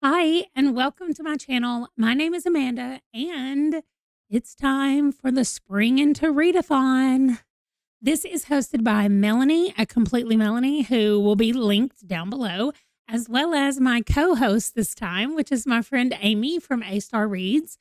Hi, and welcome to my channel. My name is Amanda, and it's time for the Spring into Readathon. This is hosted by Melanie, a Completely Melanie, who will be linked down below, as well as my co-host this time, which is my friend Amy from A Star Reads.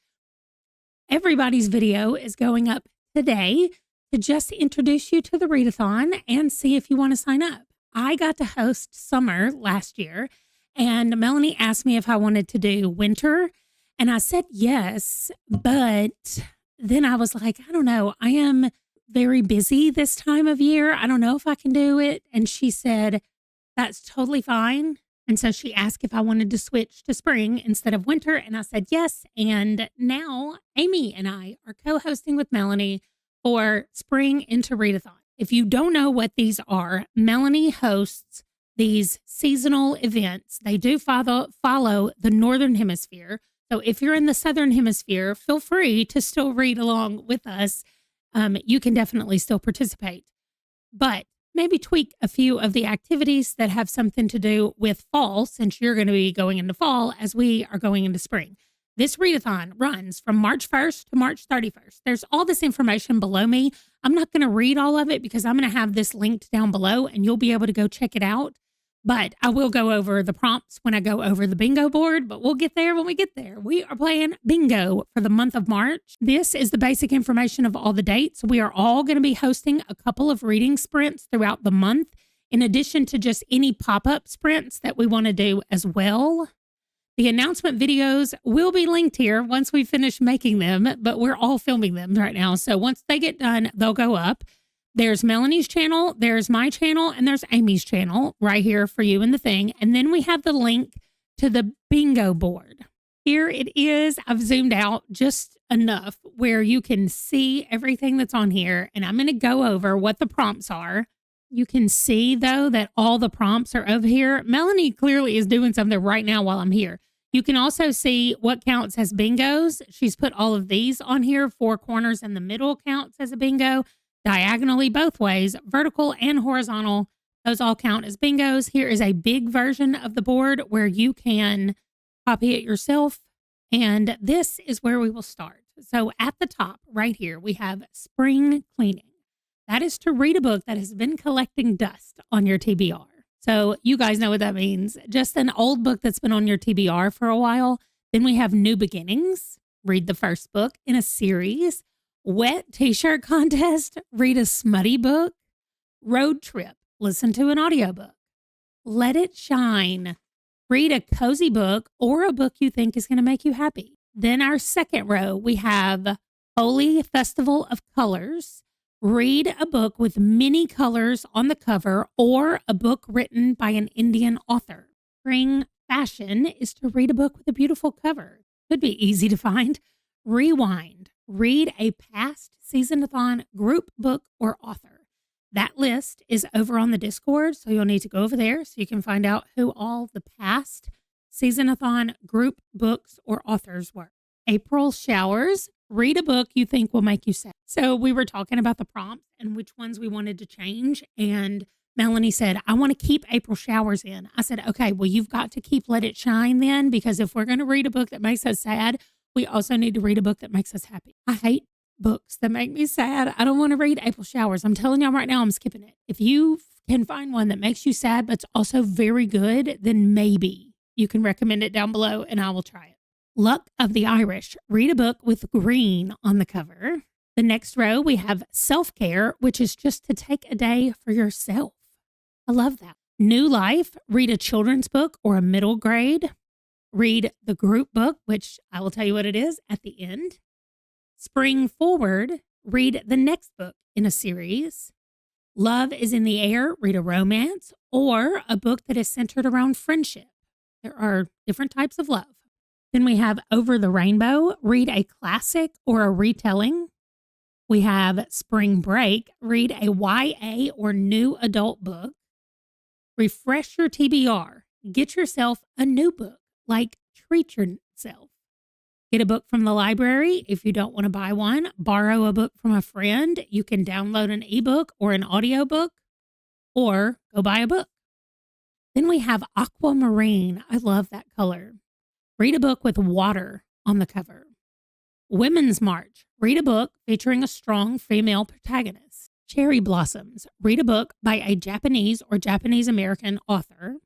Everybody's video is going up today to just introduce you to the Readathon and see if you want to sign up. I got to host summer last year, and Melanie asked me if I wanted to do winter, and I said yes, but then I was like, I don't know, I am very busy this time of year. I don't know if I can do it. And she said, that's totally fine. And so she asked if I wanted to switch to spring instead of winter. And I said yes. And now Amy and I are co-hosting with Melanie for Spring into Readathon. If you don't know what these are, Melanie hosts these seasonal events. They do follow the Northern Hemisphere. So if you're in the Southern Hemisphere, feel free to still read along with us. You can definitely still participate, but maybe tweak a few of the activities that have something to do with fall, since you're going to be going into fall as we are going into spring. This readathon runs from March 1st to March 31st. There's all this information below me. I'm not going to read all of it because I'm going to have this linked down below and you'll be able to go check it out. But I will go over the prompts when I go over the bingo board, but we'll get there when we get there. We are playing bingo for the month of March. This is the basic information of all the dates. We are all going to be hosting a couple of reading sprints throughout the month, in addition to just any pop-up sprints that we want to do as well. The announcement videos will be linked here once we finish making them, but we're all filming them right now. So once they get done, they'll go up. There's Melanie's channel, there's my channel, and there's Amy's channel right here for you in the thing. And then we have the link to the bingo board. Here it is. I've zoomed out just enough where you can see everything that's on here. And I'm going to go over what the prompts are. You can see, though, that all the prompts are over here. Melanie clearly is doing something right now while I'm here. You can also see what counts as bingos. She's put all of these on here. 4 corners in the middle counts as a bingo. Diagonally both ways, vertical and horizontal, those all count as bingos. Here is a big version of the board where you can copy it yourself. And this is where we will start. So at the top right here, we have spring cleaning. That is to read a book that has been collecting dust on your TBR. So you guys know what that means. Just an old book that's been on your TBR for a while. Then we have new beginnings. Read the first book in a series. Wet t-shirt contest, read a smutty book. Road trip, listen to an audiobook. Let it shine, read a cozy book or a book you think is going to make you happy. Then our second row, we have Holy Festival of Colors. Read a book with many colors on the cover or a book written by an Indian author. Spring fashion is to read a book with a beautiful cover. Could be easy to find. Rewind. Read a past Season-a-thon group book or author. That list is over on the Discord, so you'll need to go over there so you can find out who all the past Season-a-thon group books or authors were. April showers. Read a book you think will make you sad. So we were talking about the prompts and which ones we wanted to change, and Melanie said, I want to keep April showers in. I said, okay, well, you've got to keep Let It Shine then, because if we're going to read a book that makes us sad, we also need to read a book that makes us happy. I hate books that make me sad. I don't want to read April Showers. I'm telling y'all right now, I'm skipping it. If you can find one that makes you sad, but it's also very good, then maybe you can recommend it down below and I will try it. Luck of the Irish. Read a book with green on the cover. The next row, we have self-care, which is just to take a day for yourself. I love that. New life. Read a children's book or a middle grade. Read the group book, which I will tell you what it is at the end. Spring forward, read the next book in a series. Love is in the air, read a romance or a book that is centered around friendship. There are different types of love. Then we have Over the Rainbow, read a classic or a retelling. We have Spring break, read a YA or new adult book. Refresh your TBR, get yourself a new book. Like treat yourself. Get a book from the library if you don't want to buy one. Borrow a book from a friend. You can download an ebook or an audiobook or go buy a book. Then we have aquamarine. I love that color. Read a book with water on the cover. Women's March. Read a book featuring a strong female protagonist. Cherry Blossoms. Read a book by a Japanese or Japanese American author.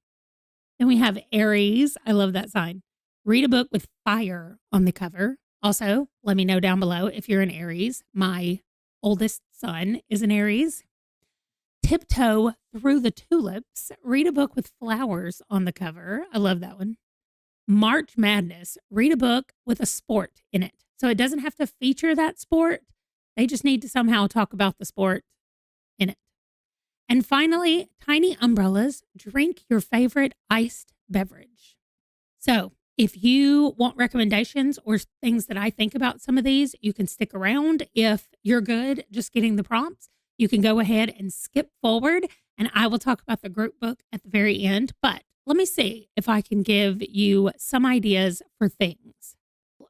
Then we have Aries. I love that sign. Read a book with fire on the cover. Also, let me know down below if you're an Aries. My oldest son is an Aries. Tiptoe Through the Tulips. Read a book with flowers on the cover. I love that one. March Madness. Read a book with a sport in it. So it doesn't have to feature that sport. They just need to somehow talk about the sport in it. And finally, Tiny Umbrellas. Drink your favorite iced beverage. So if you want recommendations or things that I think about some of these, you can stick around. If you're good just getting the prompts, you can go ahead and skip forward, and I will talk about the group book at the very end. But let me see if I can give you some ideas for things.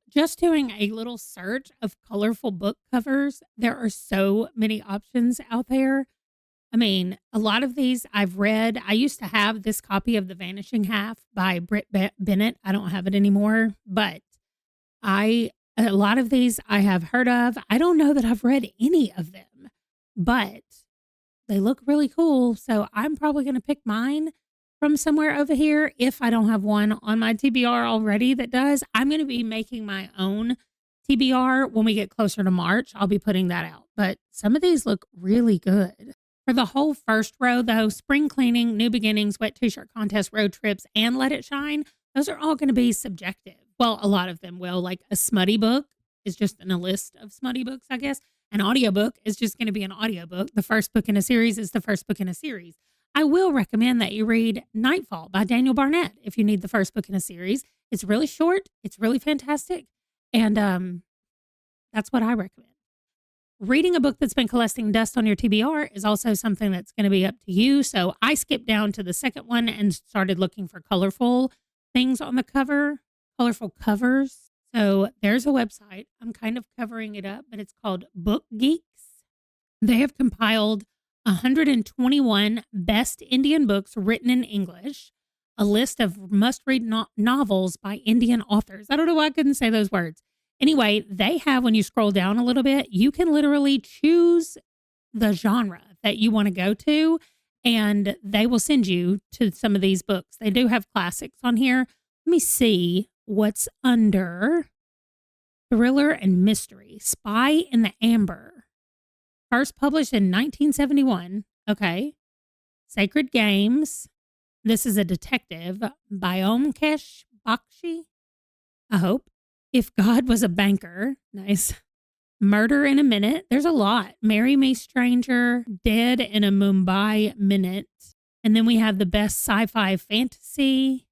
Just doing a little search of colorful book covers, there are so many options out there. I mean, a lot of these I've read. I used to have this copy of The Vanishing Half by Britt Bennett. I don't have it anymore, but a lot of these I have heard of. I don't know that I've read any of them, but they look really cool. So I'm probably going to pick mine from somewhere over here. If I don't have one on my TBR already that does, I'm going to be making my own TBR when we get closer to March. I'll be putting that out, but some of these look really good. For the whole first row, though, spring cleaning, new beginnings, wet t-shirt contest, road trips, and let it shine, those are all going to be subjective. Well, a lot of them will. Like a smutty book is just in a list of smutty books, I guess. An audiobook is just going to be an audiobook. The first book in a series is the first book in a series. I will recommend that you read Nightfall by Daniel Barnett if you need the first book in a series. It's really short. It's really fantastic. And that's what I recommend. Reading a book that's been collecting dust on your TBR is also something that's going to be up to you. So I skipped down to the second one and started looking for colorful things on the cover, colorful covers. So there's a website. I'm kind of covering it up, but it's called Book Geeks. They have compiled 121 best Indian books written in English, a list of must-read novels by Indian authors. I don't know why I couldn't say those words. Anyway, they have, when you scroll down a little bit, you can literally choose the genre that you want to go to, and they will send you to some of these books. They do have classics on here. Let me see what's under thriller and mystery. Spy in the Amber. First published in 1971. Okay. Sacred Games. This is a detective. Byomkesh Bakshi. I hope. If God Was a Banker. Nice. Murder in a Minute. There's a lot. Marry Me Stranger. Dead in a Mumbai Minute. And then we have the best sci-fi fantasy.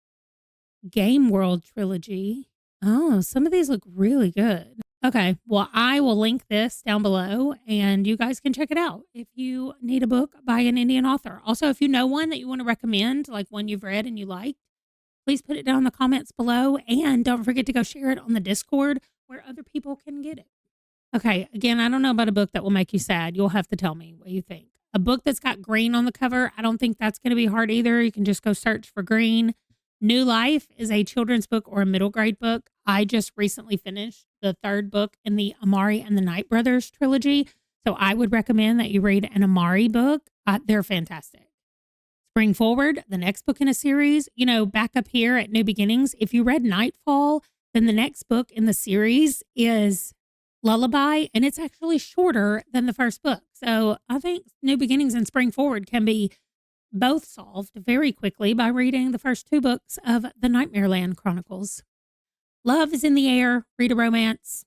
Game World Trilogy. Oh, some of these look really good. Okay, well, I will link this down below and you guys can check it out if you need a book by an Indian author. Also, if you know one that you want to recommend, like one you've read and you liked, please put it down in the comments below, and don't forget to go share it on the Discord where other people can get it. Okay, again, I don't know about a book that will make you sad. You'll have to tell me what you think. A book that's got green on the cover, I don't think that's going to be hard either. You can just go search for green. New Life is a children's book or a middle grade book. I just recently finished the third book in the Amari and the Knight Brothers trilogy, so I would recommend that you read an Amari book. They're fantastic. Spring Forward, the next book in a series, back up here at New Beginnings. If you read Nightfall, then the next book in the series is Lullaby, and it's actually shorter than the first book. So I think New Beginnings and Spring Forward can be both solved very quickly by reading the first two books of the Nightmareland Chronicles. Love is in the Air. Read a romance.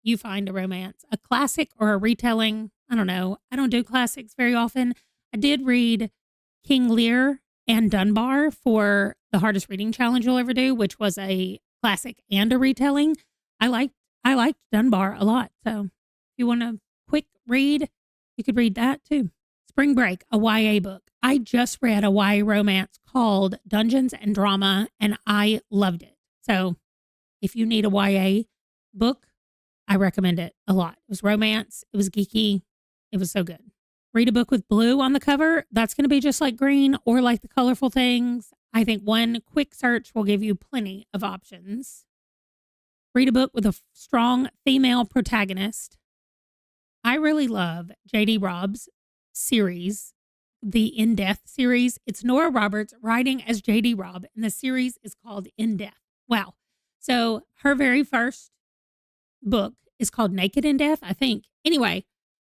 You find a romance. A classic or a retelling. I don't know. I don't do classics very often. I did read King Lear and Dunbar for the hardest reading challenge you'll ever do, which was a classic and a retelling. I liked Dunbar a lot. So if you want a quick read, you could read that too. Spring Break, a YA book. I just read a YA romance called Dungeons and Drama, and I loved it. So if you need a YA book, I recommend it a lot. It was romance. It was geeky. It was so good. Read a book with blue on the cover. That's going to be just like green or like the colorful things. I think one quick search will give you plenty of options. Read a book with a strong female protagonist. I really love J.D. Robb's series, the In Death series. It's Nora Roberts writing as J.D. Robb, and the series is called In Death. Wow. So her very first book is called Naked in Death, I think. Anyway,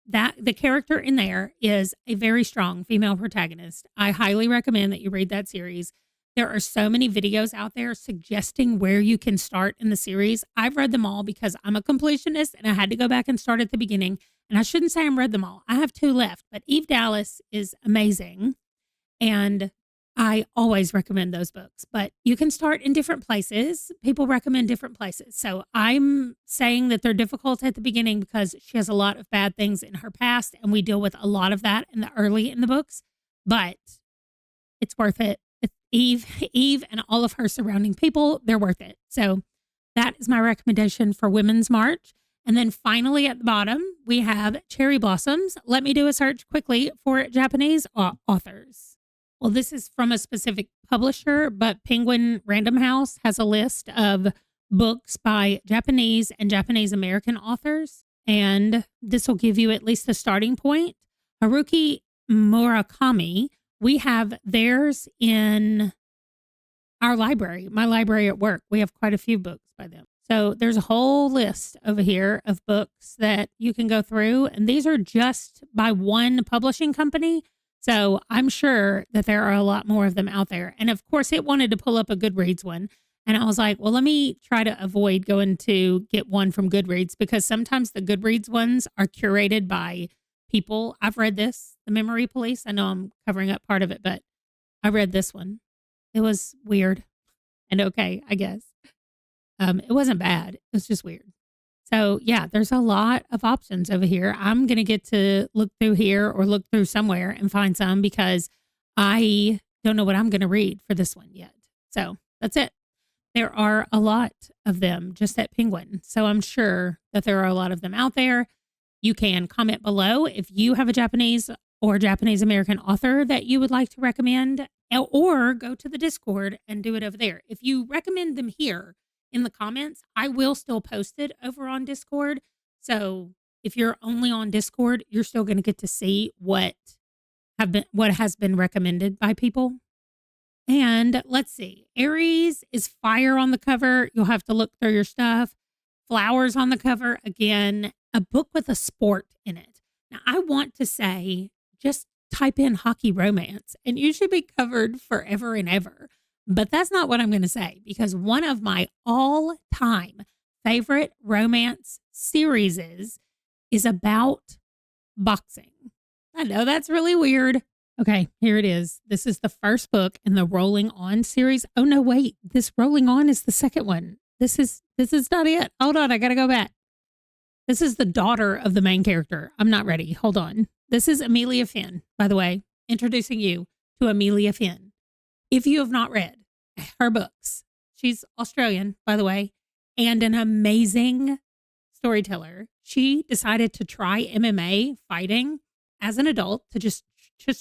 that the character in there is a very strong female protagonist. I highly recommend that you read that series. There are so many videos out there suggesting where you can start in the series. I've read them all because I'm a completionist and I had to go back and start at the beginning. And I shouldn't say I've read them all. I have 2 left, but Eve Dallas is amazing. And I always recommend those books, but you can start in different places. People recommend different places. So I'm saying that they're difficult at the beginning because she has a lot of bad things in her past, and we deal with a lot of that in the early in the books, but it's worth it. It's Eve and all of her surrounding people, they're worth it. So that is my recommendation for Women's March. And then finally at the bottom, we have Cherry Blossoms. Let me do a search quickly for Japanese authors. Well, this is from a specific publisher, but Penguin Random House has a list of books by Japanese and Japanese American authors. And this will give you at least a starting point. Haruki Murakami, we have theirs in our library, my library at work. We have quite a few books by them. So there's a whole list over here of books that you can go through. And these are just by one publishing company. So I'm sure that there are a lot more of them out there. And of course, it wanted to pull up a Goodreads one. And I was like, well, let me try to avoid going to get one from Goodreads because sometimes the Goodreads ones are curated by people. I've read this, The Memory Police. I know I'm covering up part of it, but I read this one. It was weird and okay, I guess. It wasn't bad. It was just weird. So yeah, there's a lot of options over here. I'm going to get to look through here or look through somewhere and find some because I don't know what I'm going to read for this one yet. So that's it. There are a lot of them just at Penguin. So I'm sure that there are a lot of them out there. You can comment below if you have a Japanese or Japanese American author that you would like to recommend, or go to the Discord and do it over there. If you recommend them here in the comments, I will still post it over on Discord. So if you're only on Discord, you're still going to get to see what has been recommended by people. And let's see, Aries is fire on the cover. You'll have to look through your stuff. Flowers on the cover. Again, a book with a sport in it. Now, I want to say, just type in hockey romance and you should be covered forever and ever. But that's not what I'm going to say because one of my all-time favorite romance series is about boxing. I know that's really weird. Okay, here it is. This is the first book in the Rolling On series. Oh, no, wait. This Rolling On is the second one. This is not it. Hold on. I got to go back. This is the daughter of the main character. I'm not ready. Hold on. This is Amelia Finn, by the way, introducing you to Amelia Finn. If you have not read her books, she's Australian, by the way, and an amazing storyteller. She decided to try MMA fighting as an adult to just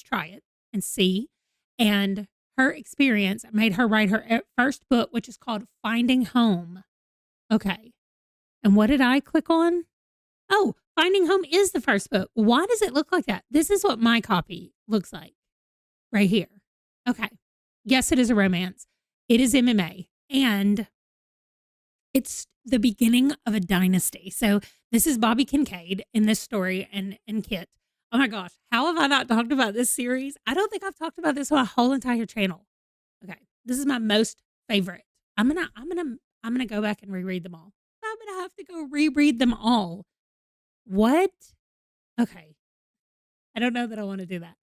try it and see. And her experience made her write her first book, which is called Finding Home. Okay. And what did I click on? Oh, Finding Home is the first book. Why does it look like that? This is what my copy looks like right here. Okay. Yes, it is a romance. It is MMA. And it's the beginning of a dynasty. So this is Bobby Kincaid in this story and Kit. Oh my gosh. How have I not talked about this series? I don't think I've talked about this on a whole entire channel. Okay. This is my most favorite. I'm going to go back and reread them all. I'm going to have to go reread them all. What? Okay. I don't know that I want to do that.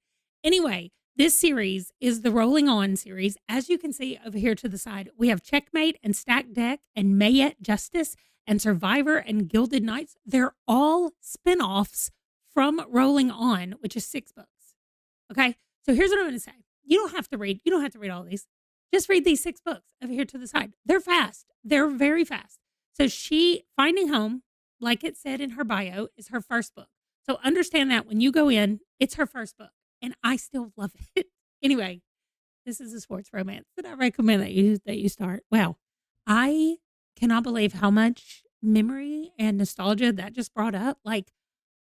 Anyway, this series is the Rolling On series. As you can see over here to the side, we have Checkmate and Stacked Deck and Mayette Justice and Survivor and Gilded Knights. They're all spinoffs from Rolling On, which is 6 books. Okay. So here's what I'm going to say. You don't have to read all these. Just read these 6 books over here to the side. They're fast. They're very fast. So Finding Home, like it said in her bio, is her first book. So understand that when you go in, it's her first book. And I still love it. Anyway, This is a sports romance that I recommend that you start. Wow. I cannot believe how much memory and nostalgia that just brought up. Like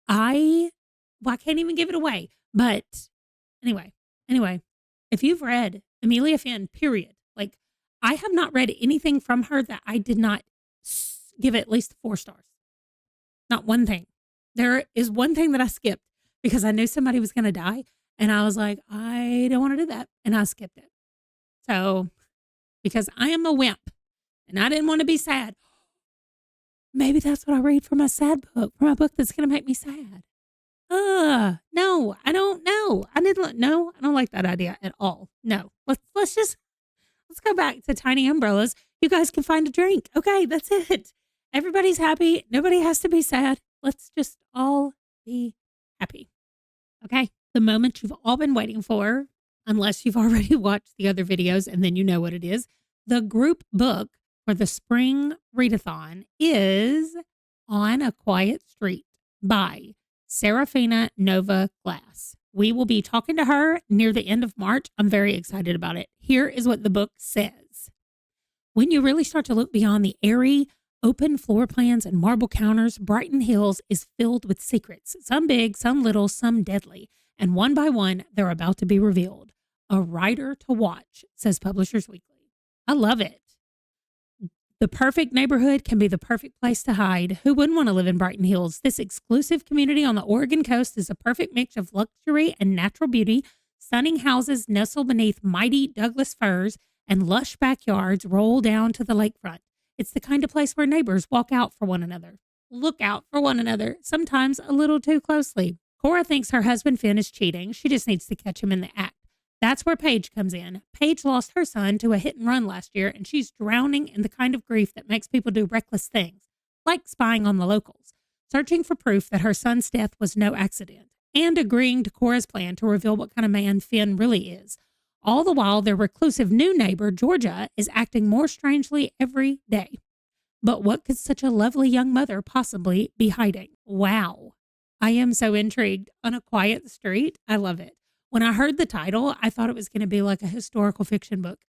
I I can't even give it away. But anyway, if you've read Amelia Finn, period, like I have not read anything from her that I did not give at least 4 stars. Not one thing. There is one thing that I skipped because I knew somebody was going to die. And I was like, I don't want to do that. And I skipped it. So, because I am a wimp and I didn't want to be sad. Maybe that's what I read for my sad book, for my book that's going to make me sad. No, I don't know. No, I don't like that idea at all. No, let's go back to tiny umbrellas. You guys can find a drink. Okay, that's it. Everybody's happy. Nobody has to be sad. Let's just all be happy. Okay, the moment you've all been waiting for, unless you've already watched the other videos and then you know what it is. The group book for the spring readathon is On a Quiet Street by Seraphina Nova Glass. We will be talking to her near the end of March. I'm very excited about it. Here is what the book says. When you really start to look beyond the airy, open floor plans and marble counters, Brighton Hills is filled with secrets, some big, some little, some deadly, and one by one, they're about to be revealed. A writer to watch, says Publishers Weekly. I love it. The perfect neighborhood can be the perfect place to hide. Who wouldn't want to live in Brighton Hills? This exclusive community on the Oregon coast is a perfect mix of luxury and natural beauty. Stunning houses nestle beneath mighty Douglas firs, and lush backyards roll down to the lakefront. It's the kind of place where neighbors walk out for one another, look out for one another, sometimes a little too closely. Cora thinks her husband Finn is cheating. She just needs to catch him in the act. That's where Paige comes in. Paige lost her son to a hit and run last year, and she's drowning in the kind of grief that makes people do reckless things, like spying on the locals, searching for proof that her son's death was no accident, and agreeing to Cora's plan to reveal what kind of man Finn really is. All the while, their reclusive new neighbor, Georgia, is acting more strangely every day. But what could such a lovely young mother possibly be hiding? Wow. I am so intrigued. On a Quiet Street. I love it. When I heard the title, I thought it was going to be like a historical fiction book.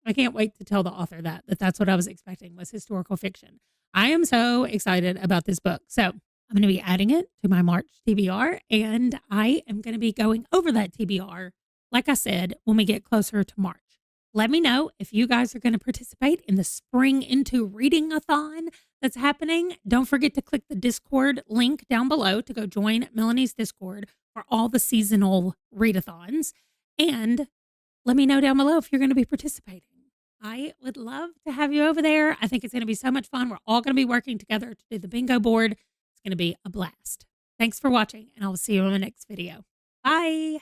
I can't wait to tell the author that's what I was expecting, was historical fiction. I am so excited about this book. So I'm going to be adding it to my March TBR, and I am going to be going over that TBR, like I said, when we get closer to March. Let me know if you guys are going to participate in the Spring Into Reading-a-thon that's happening. Don't forget to click the Discord link down below to go join Melanie's Discord for all the seasonal readathons. And let me know down below if you're going to be participating. I would love to have you over there. I think it's going to be so much fun. We're all going to be working together to do the bingo board. It's going to be a blast. Thanks for watching, and I will see you in the next video. Bye.